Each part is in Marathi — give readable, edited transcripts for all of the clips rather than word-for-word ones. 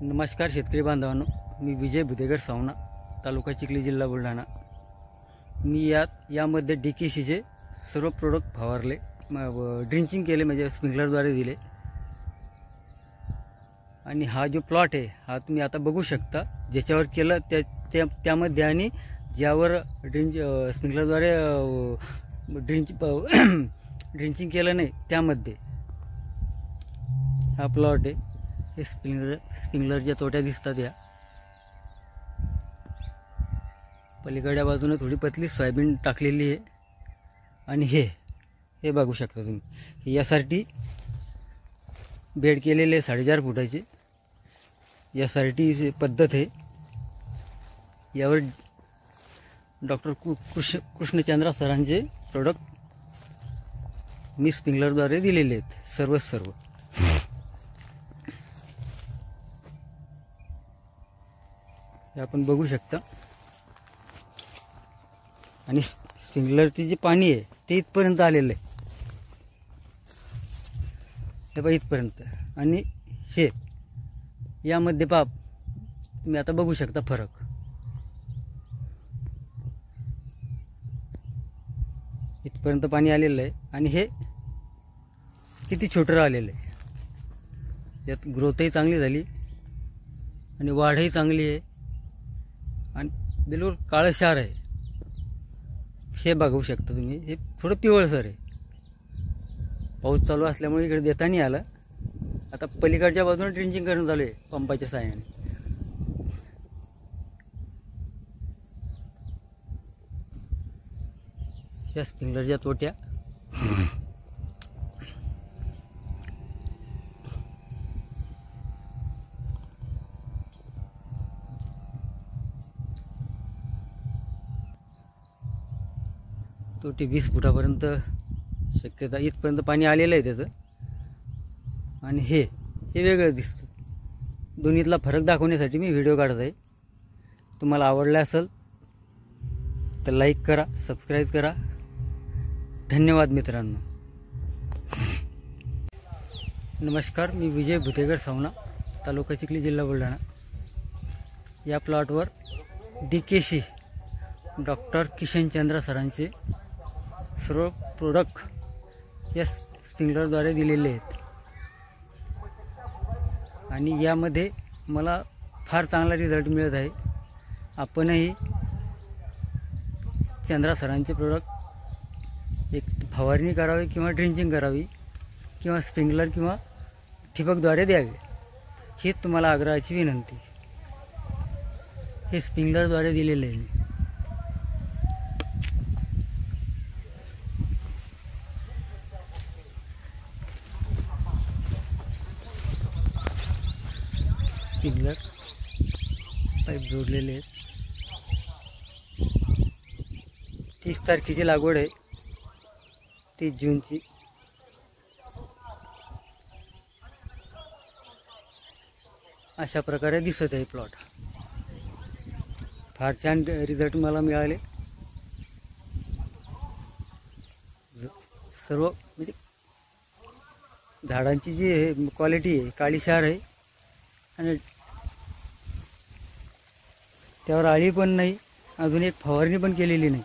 नमस्कार शेतकरी बांधवांनो, मी विजय बुदेगर सावना, तालुका चिखली, जिल्हा बुलढाणा। मी यामध्ये DKCचे सर्व प्रोडक्ट फवारले, ड्रिंचिंग केले, म्हणजे स्प्रिंकलरद्वारे दिले। आणि हा जो प्लॉट आहे हा तुम्ही आता बघू शकता, ज्याच्यावर केलं त्यामध्ये आणि ज्यावर स्प्रिंकलरद्वारे ड्रिंचिंग केलं नाही त्यामध्ये हा प्लॉट आहे। हे स्प्रिंकलरच्या तोट्या दिसतात। या पलीकडच्या बाजूने थोडी पतली सोयाबीन टाकलेली आहे। आणि हे बघू शकता तुम्ही, यासाठी बेड केलेले 4.5 फुटाचे यासाठी पद्धत आहे। यावर डॉक्टर कृष्णचंद्र सरांचे प्रोडक्ट मी स्प्रिंकलरद्वारे दिलेले आहेत सर्व। आपण बघू शकता। आणि स्प्रिंकलरचे जे पाणी आहे ते इथपर्यंत आलेलं आहे, हे बघा इथपर्यंत। आणि हे यामध्ये पहा, तुम्ही आता बघू शकता फरक। इथपर्यंत पाणी आलेलं आहे आणि हे किती छोटं आलेलं आहे। यात ग्रोथही चांगली झाली आणि वाढही चांगली आहे आणि बिलकुल काळशार आहे। हे बघू शकता तुम्ही, हे थोडं पिवळसर आहे। पाऊस चालू असल्यामुळे इकडे देता नाही आलं। आता पलीकडच्या बाजूने ड्रिंचिंग करून चालू आहे पंपाच्या साहाय्याने। या स्प्रिंकलरच्या तोट्या तोटी 20 फुटापर्यंत शक्यता, इथपर्यंत पाणी आलेलं आहे त्याचं। आणि हे वेगळं दिसतं। दोन्हीतला फरक दाखवण्यासाठी मी व्हिडिओ काढत आहे। तुम्हाला आवडला असेल तर लाईक करा, सबस्क्राईब करा। धन्यवाद मित्रांनो। नमस्कार, मी विजय बुदेगर सावना, तालुका चिखली, जिल्हा बुलढाणा। या प्लॉटवर DKC डॉक्टर किशनचंद्र सरांचे सर्व प्रोडक्ट या स्प्रिंकलरद्वारे दिलेले आहेत। आणि यामध्ये मला फार चांगला रिझल्ट मिळत आहे। आपणही चंद्रा सरांचे प्रोडक्ट एक फवारणी करावी किंवा ड्रिंचिंग करावी किंवा स्प्रिंकलर किंवा ठिबकद्वारे द्यावे, हीच तुम्हाला आग्रहाची विनंती। हे स्प्रिंकलरद्वारे दिलेले आहे। स्प्रिंकलर पाईप जोडलेले आहेत। 30 तारखेची लागवड आहे, 30 जूनची। अशा प्रकारे दिसत आहे प्लॉट। फार छान रिझल्ट मला मिळाले। सर्व म्हणजे झाडांची जी क्वालिटी आहे काळीशार आहे आणि त्यावर आळी पण नाही, अजून एक फवारणी पण केलेली नाही।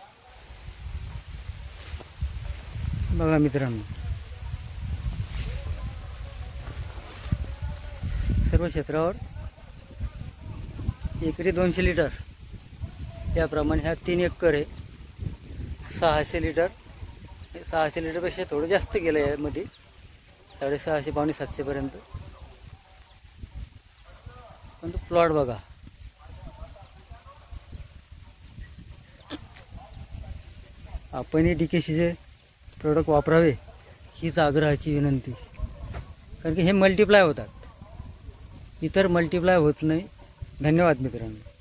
बघा मित्रांनो, सर्व क्षेत्रावर एकरी 200 लिटर याप्रमाणे हा 3 एकर आहे। 600 लिटर, 600 लिटरपेक्षा थोडं जास्त गेलं यामध्ये, 650 पावणे 700 पर्यंत। पण तो प्लॉट बघा। आपणही DKCचे प्रोडक्ट वापरावे हीच आग्रहाची विनंती, कारण की हे मल्टिप्लाय होतात, इतर मल्टिप्लाय होत नाही। धन्यवाद मित्रांनो।